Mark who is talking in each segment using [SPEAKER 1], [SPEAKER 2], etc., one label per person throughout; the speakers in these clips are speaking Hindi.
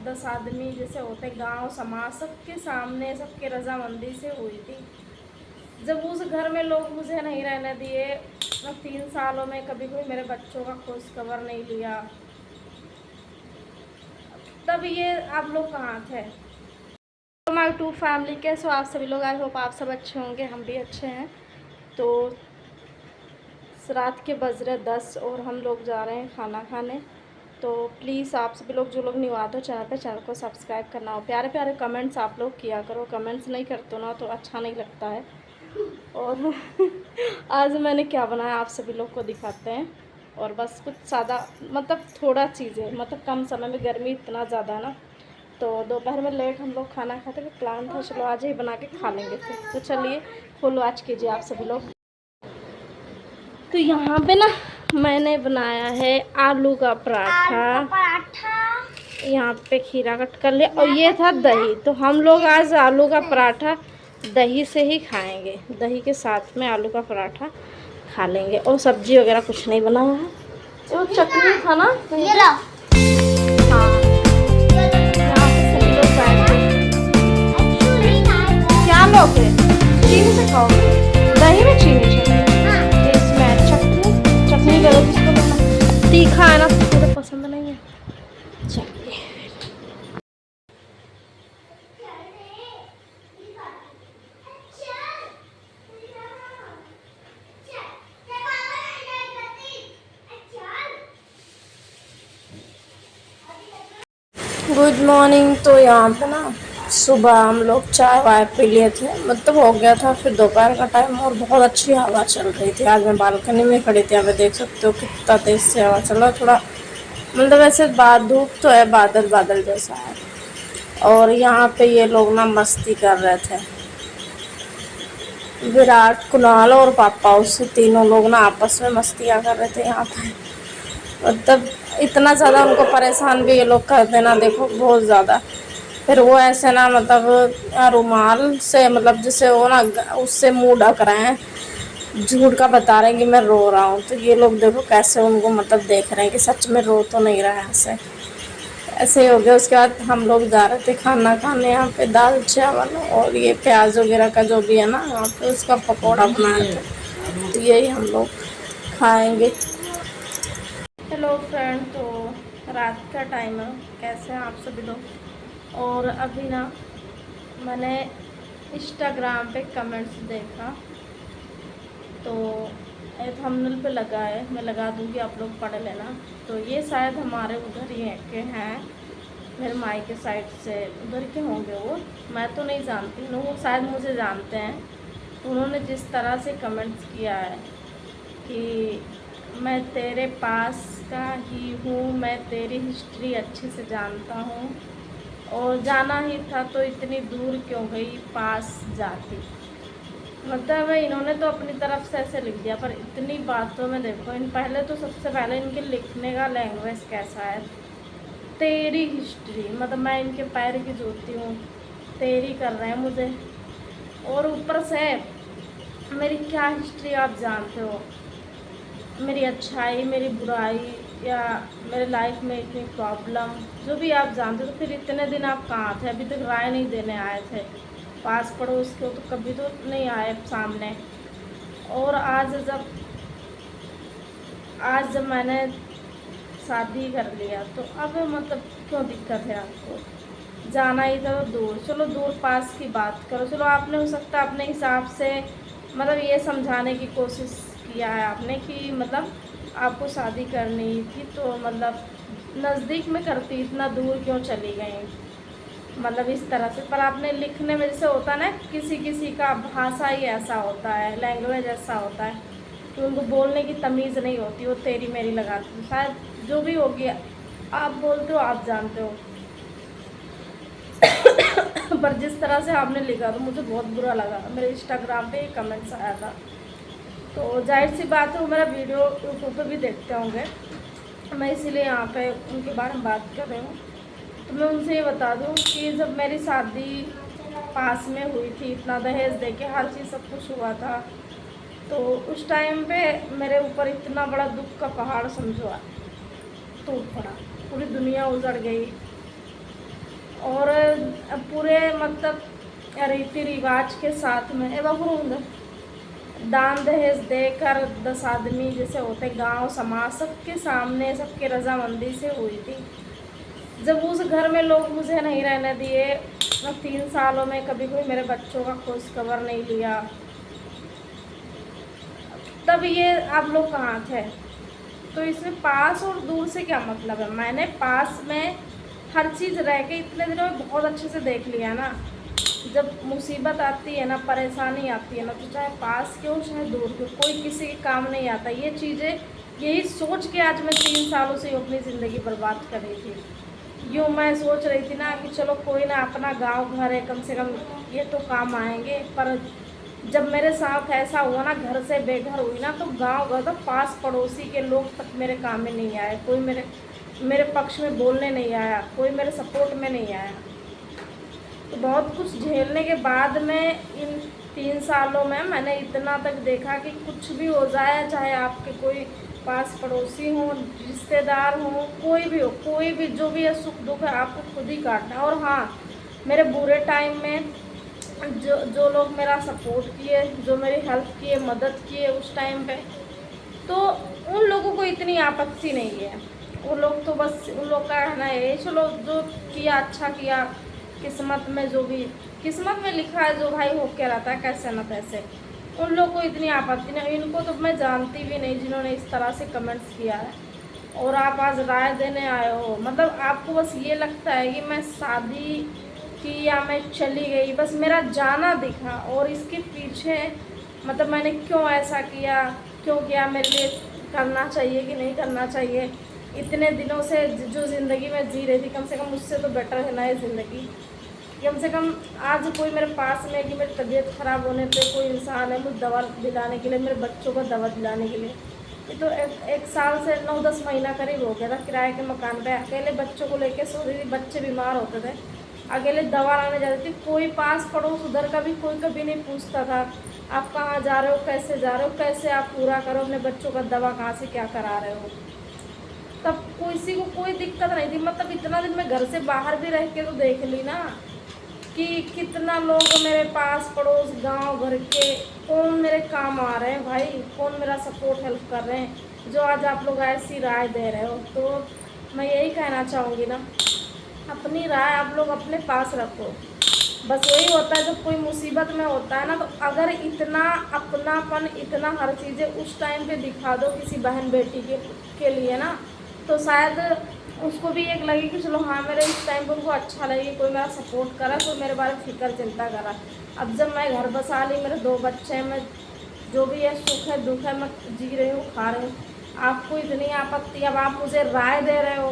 [SPEAKER 1] 10 आदमी जैसे होते गांव समाज सबके सामने सबके रजामंदी से हुई थी। जब उस घर में लोग मुझे नहीं रहने दिए, मैं 3 सालों में कभी कोई मेरे बच्चों का खोज खबर नहीं लिया, तब ये आप लोग कहाँ थे? तो माई टू फैमिली कैसे हो आप सभी लोग? आई होप आप सब अच्छे होंगे, हम भी अच्छे हैं। तो रात के बज रहे 10 और हम लोग जा रहे हैं खाना खाने। तो प्लीज़ आप सभी लोग जो लोग न्यू आते हो चैनल को सब्सक्राइब करना हो, प्यारे प्यारे कमेंट्स आप लोग किया करो, कमेंट्स नहीं करते ना तो अच्छा नहीं लगता है। और आज मैंने क्या बनाया आप सभी लोग को दिखाते हैं। और बस कुछ सादा मतलब थोड़ा चीज़ें, मतलब कम समय में, गर्मी इतना ज़्यादा है ना, तो दोपहर में लेट हम लोग खाना खाते थे, प्लान था चलो आज ही बना के खा लेंगे फिर। तो चलिए फुल वॉच कीजिए आप सभी लोग। तो यहाँ पे ना मैंने बनाया है आलू का पराठा, यहाँ पे खीरा कट कर लिया और ये था दही। तो हम लोग आज आलू का पराठा दही से ही खाएंगे, दही के साथ में आलू का पराठा खा लेंगे। और सब्जी वगैरह कुछ नहीं बना हुआ है, वो चटनी था ना ये लो। हाँ यहाँ पे सभी लोग बैठे क्या लोगे, चीनी से खाओगे? दही में चीनी चाहिए, इसमें चटनी करो जिसको लेना। तीखा है ना, मुझे पसंद नहीं है। चलिए गुड मॉर्निंग। तो यहाँ पे ना सुबह हम लोग चाय वाय पी लिए थे, मतलब हो गया था। फिर दोपहर का टाइम और बहुत अच्छी हवा चल रही थी। आज मैं बालकनी में खड़ी थी, यहाँ पे देख सकते हो कितना तेज से हवा चल रहा है। थोड़ा मतलब ऐसे धूप तो है, बादल बादल जैसा है। और यहाँ पे ये लोग ना मस्ती कर रहे थे, विराट, कुणाल और पापा, उससे तीनों लोग ना आपस में मस्तियाँ कर रहे थे यहाँ पे। मतलब इतना ज़्यादा उनको परेशान भी ये लोग करते ना, देखो बहुत ज़्यादा। फिर वो ऐसे ना मतलब रुमाल से, मतलब जैसे वो ना उससे मुंह ढक रहे हैं, झूठ का बता रहे हैं कि मैं रो रहा हूँ। तो ये लोग देखो कैसे उनको मतलब देख रहे हैं कि सच में रो तो नहीं रहा है। ऐसे ऐसे ही हो गया। उसके बाद हम लोग जा रहे थे खाना खाने, यहाँ पे दाल चावल और ये प्याज वगैरह का जो भी है ना यहाँ पे, उसका पकौड़ा बनाया था। तो यही हम लोग खाएंगे। हेलो फ्रेंड, तो रात का टाइम है, कैसे हैं आप सभी लोग? और अभी ना मैंने इंस्टाग्राम पे कमेंट्स देखा, तो एक थंबनेल पे लगा है, मैं लगा दूँगी, आप लोग पढ़ लेना। तो ये शायद हमारे उधर ही के हैं, मेरे माई के साइड से उधर के होंगे वो, मैं तो नहीं जानती हूँ, वो शायद मुझे जानते हैं। तो उन्होंने जिस तरह से कमेंट्स किया है कि मैं तेरे पास का ही हूँ, मैं तेरी हिस्ट्री अच्छे से जानता हूँ, और जाना ही था तो इतनी दूर क्यों गई, पास जाती। मतलब इन्होंने तो अपनी तरफ से ऐसे लिख दिया, पर इतनी बातों में देखो, इन पहले तो सबसे पहले इनके लिखने का लैंग्वेज कैसा है, तेरी हिस्ट्री, मतलब मैं इनके पैर की जूती हूँ, तेरी कर रहे हैं मुझे। और ऊपर से मेरी क्या हिस्ट्री आप जानते हो, मेरी अच्छाई, मेरी बुराई, या मेरे लाइफ में इतनी प्रॉब्लम, जो भी आप जानते हो। तो फिर इतने दिन आप कहाँ थे? अभी तक राय नहीं देने आए थे, पास पड़ोस के तो कभी तो नहीं आए सामने। और आज जब मैंने शादी कर लिया तो अब मतलब क्यों दिक्कत है आपको? जाना ही था तो दूर, चलो दूर पास की बात करो, चलो आपने हो सकता है अपने हिसाब से मतलब ये समझाने की कोशिश किया है आपने कि मतलब आपको शादी करनी थी तो मतलब नज़दीक में करती, इतना दूर क्यों चली गई, मतलब इस तरह से। पर आपने लिखने में जैसे होता है ना, किसी किसी का भाषा ही ऐसा होता है, लैंग्वेज ऐसा होता है कि उनको बोलने की तमीज़ नहीं होती, वो तेरी मेरी लगाती है। शायद जो भी होगी आप बोलते हो, आप जानते हो। पर जिस तरह से आपने लिखा तो मुझे बहुत बुरा लगा, मेरे इंस्टाग्राम पे कमेंट्स आया था। तो जाहिर सी बात है वो मेरा वीडियो यूट्यूब पे भी देखते होंगे, मैं इसीलिए यहाँ पे उनके बारे में बात कर रही हूँ। तो मैं उनसे ये बता दूँ कि जब मेरी शादी पास में हुई थी, इतना दहेज दे के हर चीज़ सब कुछ हुआ था, तो उस टाइम पे मेरे ऊपर इतना बड़ा दुख का पहाड़ समझो टूट पड़ा, पूरी दुनिया उजड़ गई। पूरे मतलब रीति रिवाज के साथ में एवं दान दहेज देकर 10 आदमी जैसे होते गांव समाज सबके सामने सबके रजामंदी से हुई थी। जब उस घर में लोग मुझे नहीं रहने दिए, 3 सालों में कभी कोई मेरे बच्चों का खोज खबर नहीं लिया, तब ये आप लोग कहाँ थे? तो इसमें पास और दूर से क्या मतलब है? मैंने पास में हर चीज़ रह के इतने दिनों में बहुत अच्छे से देख लिया ना। जब मुसीबत आती है ना, परेशानी आती है ना, तो चाहे पास क्यों चाहे दूर क्यों, कोई किसी के काम नहीं आता। ये चीज़ें यही सोच के आज मैं 3 सालों से अपनी ज़िंदगी बर्बाद कर रही थी। यूँ मैं सोच रही थी ना कि चलो कोई ना, अपना गांव घर है, कम से कम ये तो काम आएंगे। पर जब मेरे साथ ऐसा हुआ ना, घर से बेघर हुई ना, तो गांव घर तो पास पड़ोसी के लोग तक मेरे काम में नहीं आए, कोई मेरे पक्ष में बोलने नहीं आया, कोई मेरे सपोर्ट में नहीं आया। तो बहुत कुछ झेलने के बाद में इन 3 सालों में मैंने इतना तक देखा कि कुछ भी हो जाए, चाहे आपके कोई पास पड़ोसी हो, रिश्तेदार हो, कोई भी हो, कोई भी जो भी है, सुख दुख है आपको खुद ही काटना है। और हाँ, मेरे बुरे टाइम में जो लोग मेरा सपोर्ट किए, जो मेरी हेल्प किए, मदद किए उस टाइम पे, तो उन लोगों को इतनी आपत्ति नहीं है। वो लोग तो बस, उन लोग का कहना है चलो जो किया अच्छा किया, किस्मत में जो भी किस्मत में लिखा है, जो भाई होके रहता है कैसे न तैसे, उन लोग को इतनी आपत्ति नहीं। इनको तो मैं जानती भी नहीं जिन्होंने इस तरह से कमेंट्स किया है। और आप आज राय देने आए हो, मतलब आपको बस ये लगता है कि मैं शादी की या मैं चली गई, बस मेरा जाना दिखा। और इसके पीछे मतलब मैंने क्यों ऐसा किया, क्यों किया, मेरे लिए करना चाहिए कि नहीं करना चाहिए, इतने दिनों से जो ज़िंदगी में जी रही थी, कम से कम उससे तो बेटर है ना ये ज़िंदगी। कम से कम आज कोई मेरे पास में कि मेरी तबीयत ख़राब होने पे कोई इंसान है मुझे दवा दिलाने के लिए, मेरे बच्चों को दवा दिलाने के लिए। ये तो एक साल से 9-10 महीना करीब हो गया था किराए के मकान पे, अकेले बच्चों को लेके सो रही थी, बच्चे बीमार होते थे, अकेले दवा लाने जाती थी। कोई पास पड़ोस उधर का भी कोई कभी नहीं पूछता था आप कहाँ जा रहे हो, कैसे जा रहे हो, कैसे आप पूरा करो अपने बच्चों का दवा, कहाँ से क्या करा रहे हो। तब किसी को कोई दिक्कत नहीं थी। मतलब इतना दिन मैं घर से बाहर भी रह के तो देख ली ना कि कितना लोग मेरे पास पड़ोस गांव घर के कौन मेरे काम आ रहे हैं भाई, कौन मेरा सपोर्ट हेल्प कर रहे हैं, जो आज आप लोग ऐसी राय दे रहे हो। तो मैं यही कहना चाहूँगी ना, अपनी राय आप लोग अपने पास रखो। बस वही होता है जब कोई मुसीबत में होता है ना, तो अगर इतना अपनापन, इतना हर चीज़ें उस टाइम पे दिखा दो किसी बहन बेटी के लिए ना, तो शायद उसको भी एक लगे कि चलो हाँ, मेरे इस टाइम पर उनको अच्छा लगे, कोई मेरा सपोर्ट करा, कोई मेरे बारे में फिक्र चिंता करा। अब जब मैं घर बसा ली, मेरे 2 बच्चे हैं, मैं जो भी है सुख है दुख है मैं जी रही हूँ, खा रही हूँ, आपको इतनी आपत्ति, अब आप मुझे राय दे रहे हो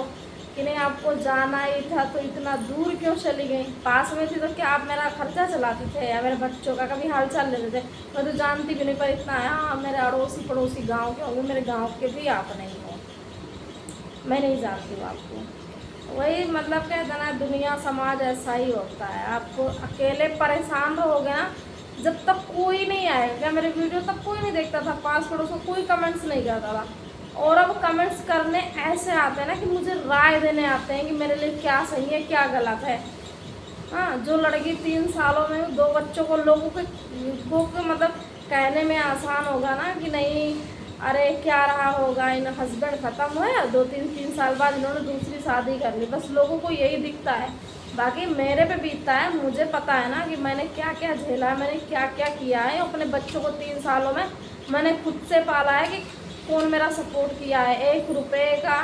[SPEAKER 1] कि नहीं आपको जाना ही था तो इतना दूर क्यों चली गई? पास में थी तो क्या आप मेरा खर्चा चलाते थे या मेरे बच्चों का कभी हाल चाल लेते थे? मैं तो जानती भी नहीं, पर इतना है हाँ मेरे अड़ोसी पड़ोसी गांव के होंगे, मेरे गांव के भी आप नहीं हो, मैं नहीं जानती हूँ आपको। वही मतलब कहते ना, दुनिया समाज ऐसा ही होता है। आपको अकेले परेशान रहोगे ना, जब तक कोई नहीं आएगा मेरे वीडियो तक कोई नहीं देखता था, पास पड़ोस को कोई कमेंट्स नहीं करता था। और अब कमेंट्स करने ऐसे आते हैं ना कि मुझे राय देने आते हैं कि मेरे लिए क्या सही है क्या गलत है। हाँ, जो लड़की 3 सालों में 2 बच्चों को लोगों के मतलब कहने में आसान होगा ना कि नहीं अरे क्या रहा होगा, इन हस्बैंड ख़त्म हुए 2-3 साल बाद इन्होंने दूसरी शादी कर ली, बस लोगों को यही दिखता है। बाकी मेरे पे बीतता है, मुझे पता है ना कि मैंने क्या क्या झेला है, मैंने क्या क्या किया है। अपने बच्चों को 3 सालों में मैंने खुद से पाला है कि कौन मेरा सपोर्ट किया है, 1 रुपये का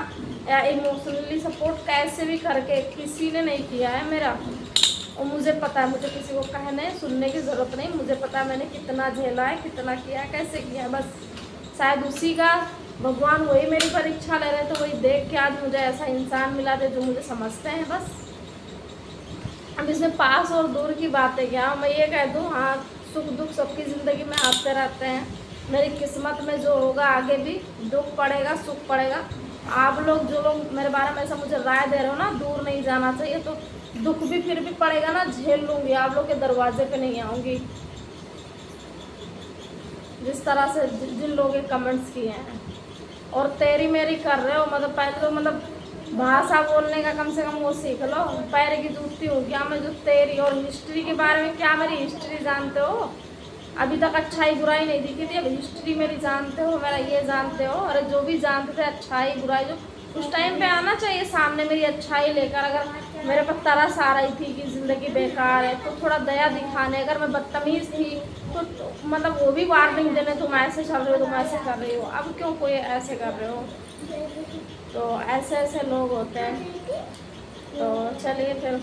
[SPEAKER 1] या इमोशनली सपोर्ट कैसे भी करके किसी ने नहीं किया है मेरा। और मुझे पता है, मुझे किसी को कहने सुनने की ज़रूरत नहीं, मुझे पता है मैंने कितना झेला है, कितना किया है, कैसे किया है। बस शायद उसी का भगवान वही मेरी परीक्षा ले रहे, तो वही देख के आज मुझे ऐसा इंसान मिला थे जो मुझे समझते हैं। बस अब इसमें पास और दूर की बात है क्या, मैं ये कह दूँ हाँ, सुख दुख सबकी ज़िंदगी में आते रहते हैं। मेरी किस्मत में जो होगा आगे भी दुख पड़ेगा सुख पड़ेगा। आप लोग जो लोग मेरे बारे में ऐसा मुझे राय दे रहे हो ना, दूर नहीं जाना चाहिए, तो दुख भी फिर भी पड़ेगा ना, झेल लूँगी, आप लोग के दरवाजे पे नहीं आऊँगी। जिस तरह से जिन लोगों के कमेंट्स किए हैं और तेरी मेरी कर रहे हो, मतलब पहले तो मतलब भाषा बोलने का कम से कम वो सीख लो। पैर की जूती हो क्या मैं जो तेरी। और हिस्ट्री के बारे में क्या मेरी हिस्ट्री जानते हो? अभी तक अच्छाई बुराई नहीं दिखी थी, अब हिस्ट्री मेरी जानते हो, मेरा ये जानते हो। अरे जो भी जानते थे अच्छाई बुराई, जो उस टाइम पे आना चाहिए सामने मेरी अच्छाई लेकर। अगर मेरे पर तरस आ रही थी कि ज़िंदगी बेकार है तो थोड़ा दया दिखाने। अगर मैं बदतमीज़ थी तो मतलब वो भी वार्निंग देने, तुम ऐसे चल रहे हो, तुम ऐसे कर रही हो। अब क्यों कोई ऐसे कर रहे हो? तो ऐसे ऐसे लोग होते हैं। तो चलिए फिर